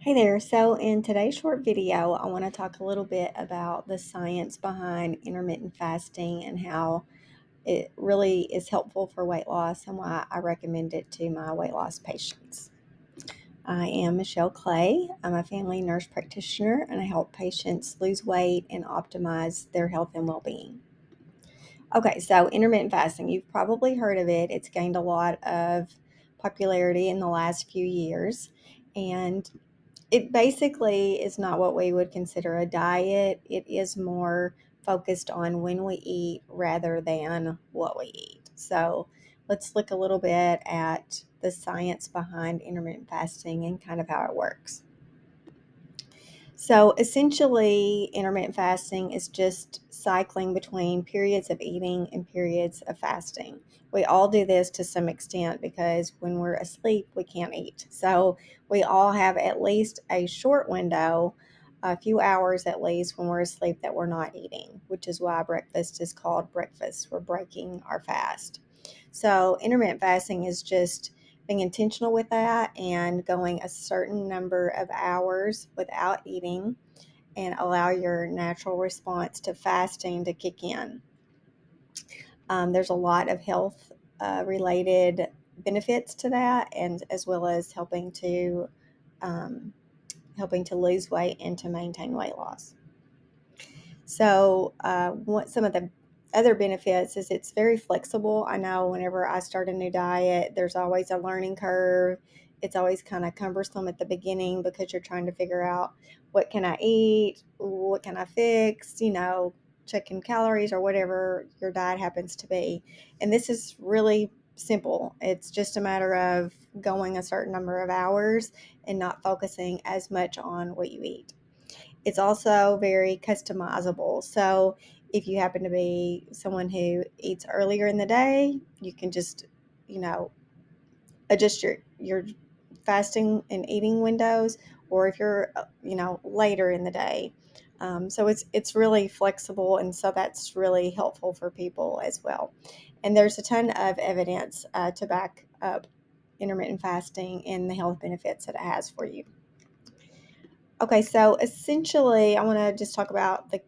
Hey there. So, in today's short video, I want to talk a little bit about the science behind intermittent fasting and how it really is helpful for weight loss and why I recommend it to my weight loss patients. I am Michelle Clay. I'm a family nurse practitioner and I help patients lose weight and optimize their health and well being. Okay, so intermittent fasting, you've probably heard of it. It's gained a lot of popularity in the last few years. And it basically is not what we would consider a diet. It is more focused on when we eat rather than what we eat. So let's look a little bit at the science behind intermittent fasting and kind of how it works. So essentially, intermittent fasting is just cycling between periods of eating and periods of fasting. We all do this to some extent because when we're asleep, we can't eat. So we all have at least a short window, a few hours at least, when we're asleep that we're not eating, which is why breakfast is called breakfast. We're breaking our fast. So intermittent fasting is just being intentional with that and going a certain number of hours without eating and allow your natural response to fasting to kick in. There's a lot of health related benefits to that, and as well as um, helping to lose weight and to maintain weight loss. So, what some of the other benefits is it's very flexible. I know whenever I start a new diet, there's always a learning curve. It's always kind of cumbersome at the beginning because you're trying to figure out what can I eat, what can I fix, checking calories or whatever your diet happens to be. And this is really simple. It's just a matter of going a certain number of hours and not focusing as much on what you eat. It's also very customizable. So if you happen to be someone who eats earlier in the day, you can just, you know, adjust your fasting and eating windows, or if you're, later in the day. So it's really flexible, and so that's really helpful for people as well. And there's a ton of evidence to back up intermittent fasting and the health benefits that it has for you. Okay, so essentially, I want to just talk about the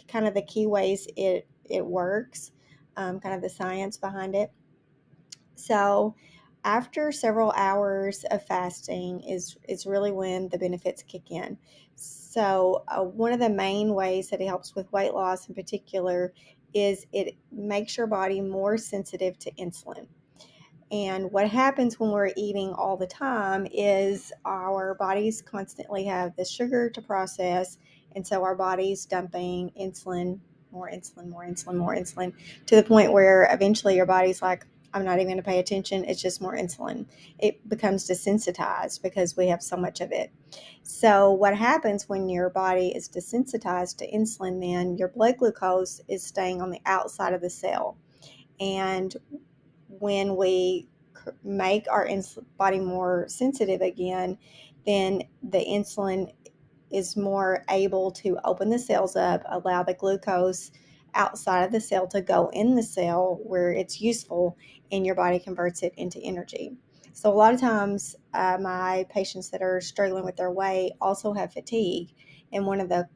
kind of the key ways it works, kind of the science behind it. So, after several hours of fasting is really when the benefits kick in. So, one of the main ways that it helps with weight loss, in particular, is it makes your body more sensitive to insulin. And what happens when we're eating all the time is our bodies constantly have the sugar to process. And so our body's dumping insulin, more insulin, more insulin, more insulin, to the point where eventually your body's like, I'm not even going to pay attention. It's just more insulin. It becomes desensitized because we have so much of it. So, what happens when your body is desensitized to insulin, then your blood glucose is staying on the outside of the cell. And when we make our body more sensitive again, then the insulin is more able to open the cells up, allow the glucose outside of the cell to go in the cell where it's useful, and your body converts it into energy. So, a lot of times, my patients that are struggling with their weight also have fatigue. And one of the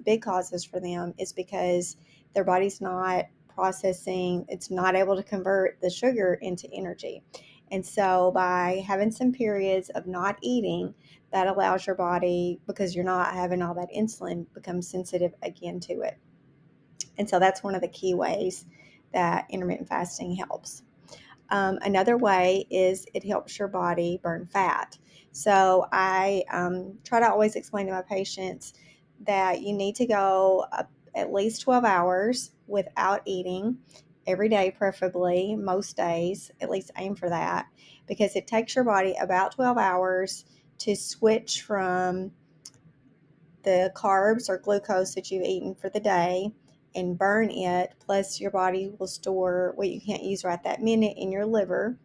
big causes for them, is because their body's not processing, it's not able to convert the sugar into energy. And so, by having some periods of not eating, that allows your body, because you're not having all that insulin, become sensitive again to it. And so that's one of the key ways that intermittent fasting helps. Another way is it helps your body burn fat. So I try to always explain to my patients that you need to go at least 12 hours without eating every day, preferably most days, at least aim for that, because it takes your body about 12 hours to switch from the carbs or glucose that you've eaten for the day and burn it. Plus, your body will store what you can't use right that minute in your liver.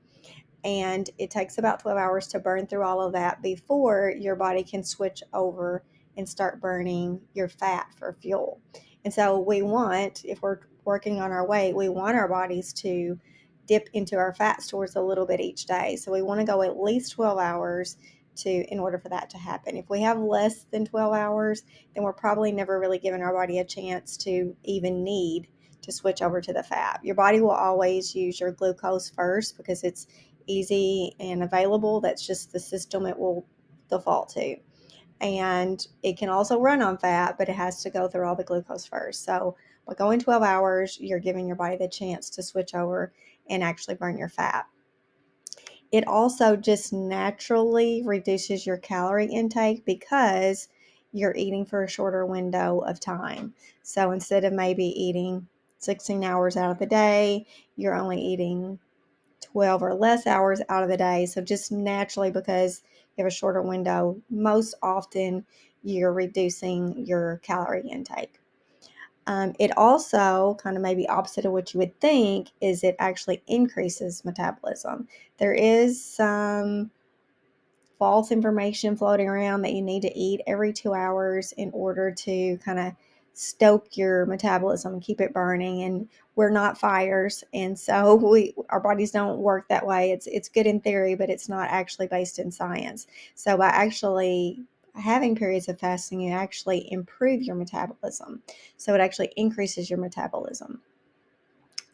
And it takes about 12 hours to burn through all of that before your body can switch over and start burning your fat for fuel. And so, if we're working on our weight, we want our bodies to dip into our fat stores a little bit each day. So, we want to go at least 12 hours in order for that to happen. If we have less than 12 hours, then we're probably never really giving our body a chance to even need to switch over to the fat. Your body will always use your glucose first because it's easy and available. That's just the system it will default to. And it can also run on fat, but it has to go through all the glucose first. So by going 12 hours, you're giving your body the chance to switch over and actually burn your fat. It also just naturally reduces your calorie intake because you're eating for a shorter window of time. So instead of maybe eating 16 hours out of the day, you're only eating 12 or less hours out of the day. So just naturally, because you have a shorter window, most often you're reducing your calorie intake. It also, kind of maybe opposite of what you would think, is it actually increases metabolism. There is some false information floating around that you need to eat every 2 hours in order to kind of stoke your metabolism and keep it burning. And we're not fires, and so our bodies don't work that way. It's good in theory, but it's not actually based in science. So by actually having periods of fasting, you actually improve your metabolism. So it actually increases your metabolism.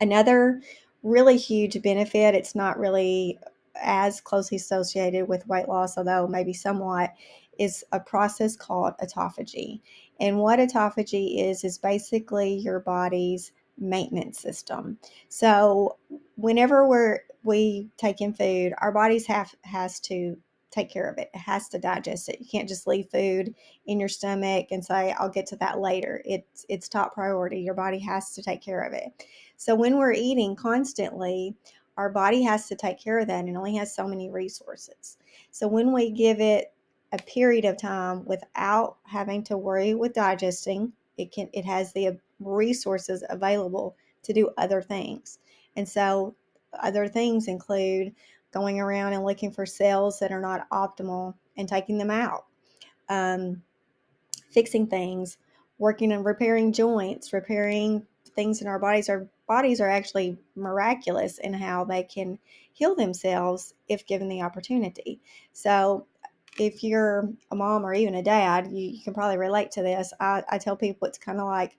Another really huge benefit, it's not really as closely associated with weight loss, although maybe somewhat, is a process called autophagy. And what autophagy is basically your body's maintenance system. So whenever we take in food, our bodies has to take care of it. It has to digest it. You can't just leave food in your stomach and say, I'll get to that later. It's top priority. Your body has to take care of it. So when we're eating constantly, our body has to take care of that and only has so many resources. So when we give it a period of time without having to worry with digesting, it has the resources available to do other things. And so other things include going around and looking for cells that are not optimal and taking them out. Fixing things, working on repairing joints, repairing things in our bodies. Our bodies are actually miraculous in how they can heal themselves if given the opportunity. So if you're a mom or even a dad, you can probably relate to this. I tell people it's kind of like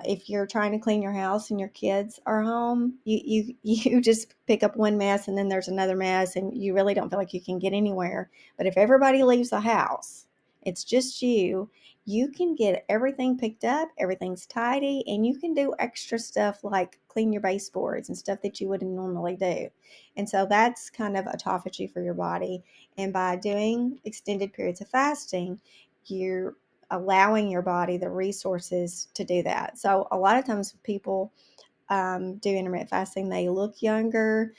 if you're trying to clean your house and your kids are home, you just pick up one mess and then there's another mess and you really don't feel like you can get anywhere. But if everybody leaves the house, it's just you can get everything picked up, everything's tidy, and you can do extra stuff like clean your baseboards and stuff that you wouldn't normally do. And so that's kind of autophagy for your body. And by doing extended periods of fasting, you're allowing your body the resources to do that. So a lot of times people do intermittent fasting, they look younger,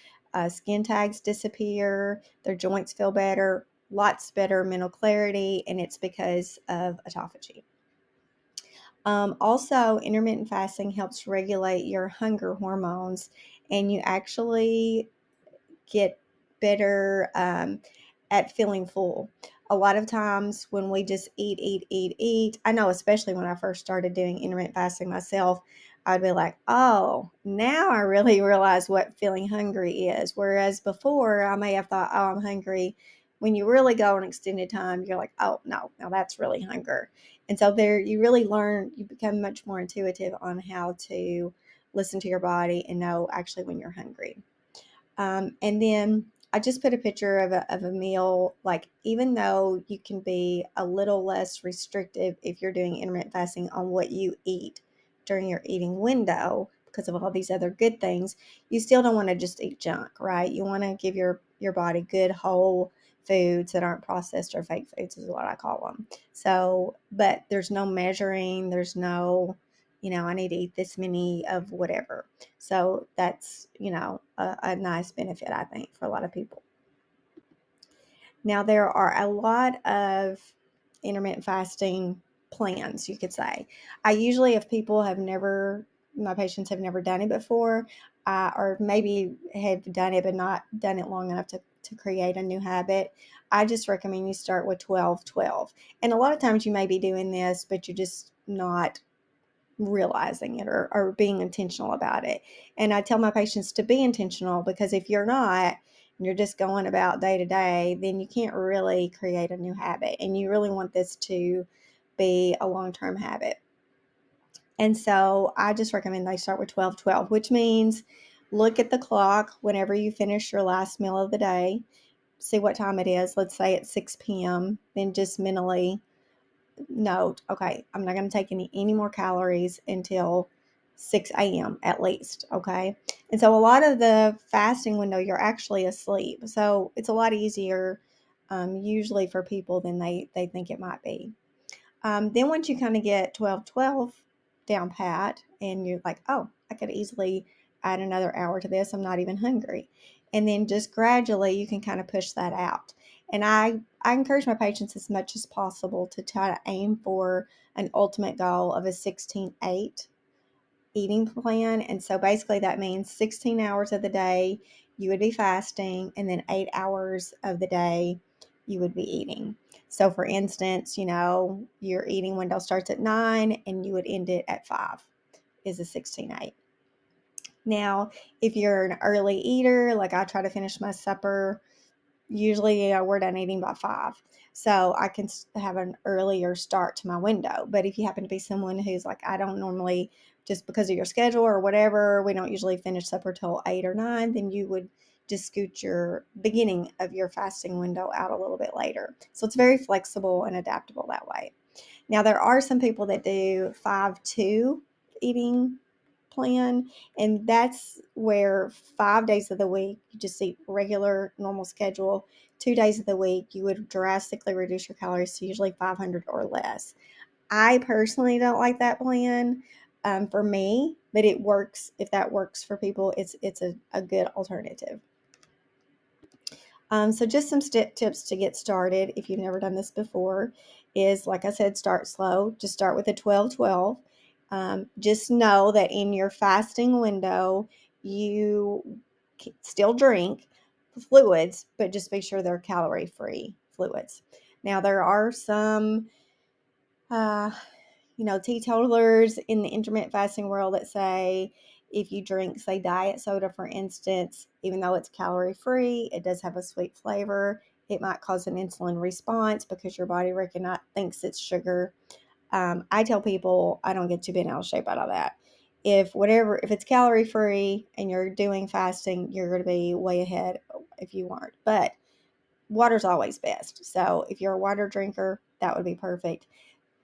skin tags disappear, their joints feel better, lots better mental clarity, and it's because of autophagy. Also, intermittent fasting helps regulate your hunger hormones, and you actually get better at feeling full. A lot of times when we just eat, I know especially when I first started doing intermittent fasting myself, I'd be like, oh, now I really realize what feeling hungry is. Whereas before, I may have thought, oh, I'm hungry. When you really go an extended time, you're like, oh, no, now that's really hunger. And so there, you really learn, you become much more intuitive on how to listen to your body and know actually when you're hungry. And then I just put a picture of a meal. Like, even though you can be a little less restrictive if you're doing intermittent fasting on what you eat during your eating window because of all these other good things, you still don't want to just eat junk, right? You want to give your body good whole foods that aren't processed or fake foods is what I call them. So, but there's no measuring, there's no, I need to eat this many of whatever. So that's, a nice benefit, I think, for a lot of people. Now, there are a lot of intermittent fasting plans, you could say. I usually, if people have never, my patients have never done it before, or maybe have done it but not done it long enough to create a new habit, I just recommend you start with 12-12. And a lot of times you may be doing this, but you're just not realizing it or being intentional about it. And I tell my patients to be intentional because if you're not, and you're just going about day to day, then you can't really create a new habit. And you really want this to be a long-term habit. And so I just recommend they start with 12-12, which means look at the clock whenever you finish your last meal of the day, see what time it is. Let's say it's 6 p.m. Then just mentally note, okay, I'm not going to take any more calories until 6 a.m. at least. Okay. And so a lot of the fasting window, you're actually asleep. So it's a lot easier usually for people than they think it might be. Then once you kind of get 12-12 down pat and you're like, oh, I could easily add another hour to this. I'm not even hungry. And then just gradually you can kind of push that out. And I encourage my patients as much as possible to try to aim for an ultimate goal of a 16-8 eating plan. And so basically that means 16 hours of the day you would be fasting, and then 8 hours of the day you would be eating. So for instance, your eating window starts at 9 and you would end it at 5 is a 16-8. Now, if you're an early eater, like I try to finish my supper, usually we're done eating by 5. So I can have an earlier start to my window. But if you happen to be someone who's like, I don't normally, just because of your schedule or whatever, we don't usually finish supper till 8 or 9, then you would just scoot your beginning of your fasting window out a little bit later. So it's very flexible and adaptable that way. Now, there are some people that do 5-2 eating plan, and that's where 5 days of the week you just eat regular normal schedule. 2 days of the week you would drastically reduce your calories to usually 500 or less. I personally don't like that plan for me, but it works. If that works for people, it's a good alternative. So just some tips to get started if you've never done this before is, like I said, start slow. Just start with a 12-12. Just know that in your fasting window, you still drink fluids, but just make sure they're calorie-free fluids. Now, there are some uh, teetotalers in the intermittent fasting world that say if you drink, say, diet soda, for instance, even though it's calorie free, it does have a sweet flavor. It might cause an insulin response because your body thinks it's sugar. I tell people I don't get too bent out of shape out of that. If it's calorie free and you're doing fasting, you're going to be way ahead if you aren't. But water's always best. So if you're a water drinker, that would be perfect.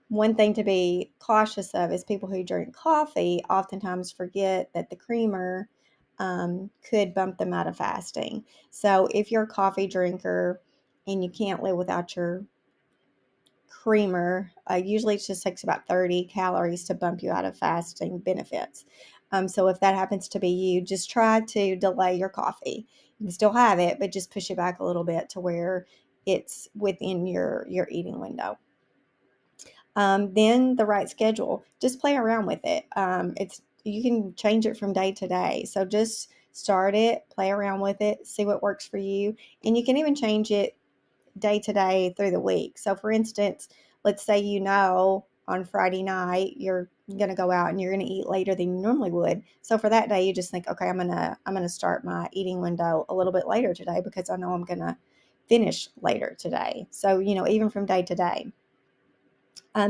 One thing to be cautious of is people who drink coffee oftentimes forget that the creamer could bump them out of fasting. So if you're a coffee drinker and you can't live without your creamer, usually it just takes about 30 calories to bump you out of fasting benefits. So if that happens to be you, just try to delay your coffee. You can still have it, but just push it back a little bit to where it's within your eating window. Then the right schedule. Just play around with it. You can change it from day to day. So just start it, play around with it, see what works for you, and you can even change it day to day through the week. So for instance, let's say on Friday night you're going to go out and you're going to eat later than you normally would. So for that day you just think, okay, I'm going to start my eating window a little bit later today because I know I'm going to finish later today. So, even from day to day.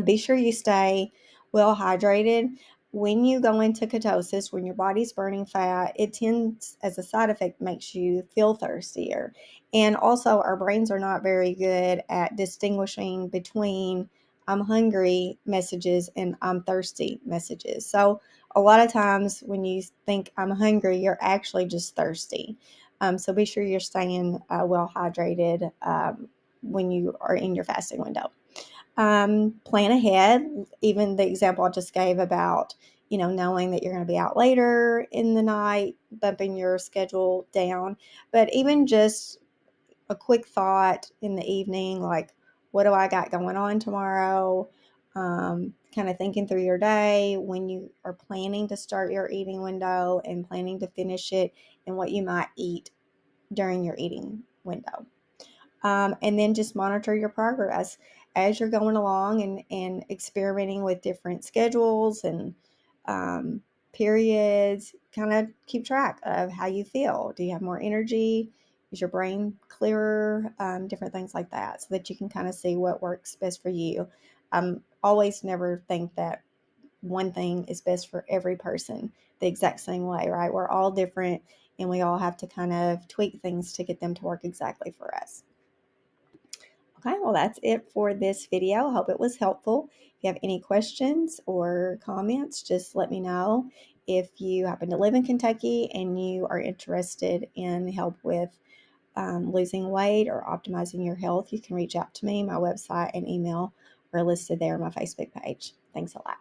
Be sure you stay well hydrated. When you go into ketosis, when your body's burning fat, it tends, as a side effect, makes you feel thirstier. And also, our brains are not very good at distinguishing between I'm hungry messages and I'm thirsty messages. So, a lot of times when you think I'm hungry, you're actually just thirsty. So, be sure you're staying well hydrated when you are in your fasting window. Plan ahead. Even the example I just gave about, knowing that you're going to be out later in the night, bumping your schedule down. But even just a quick thought in the evening, like, what do I got going on tomorrow? Kind of thinking through your day when you are planning to start your eating window and planning to finish it, and what you might eat during your eating window. And then just monitor your progress as you're going along and experimenting with different schedules and periods. Kind of keep track of how you feel. Do you have more energy? is your brain clearer, different things like that, so that you can kind of see what works best for you. Always never think that one thing is best for every person the exact same way, right? We're all different and we all have to kind of tweak things to get them to work exactly for us. Okay, well, that's it for this video. I hope it was helpful. If you have any questions or comments, just let me know. If you happen to live in Kentucky and you are interested in help with losing weight or optimizing your health, you can reach out to me. My website and email are listed there on my Facebook page. Thanks a lot.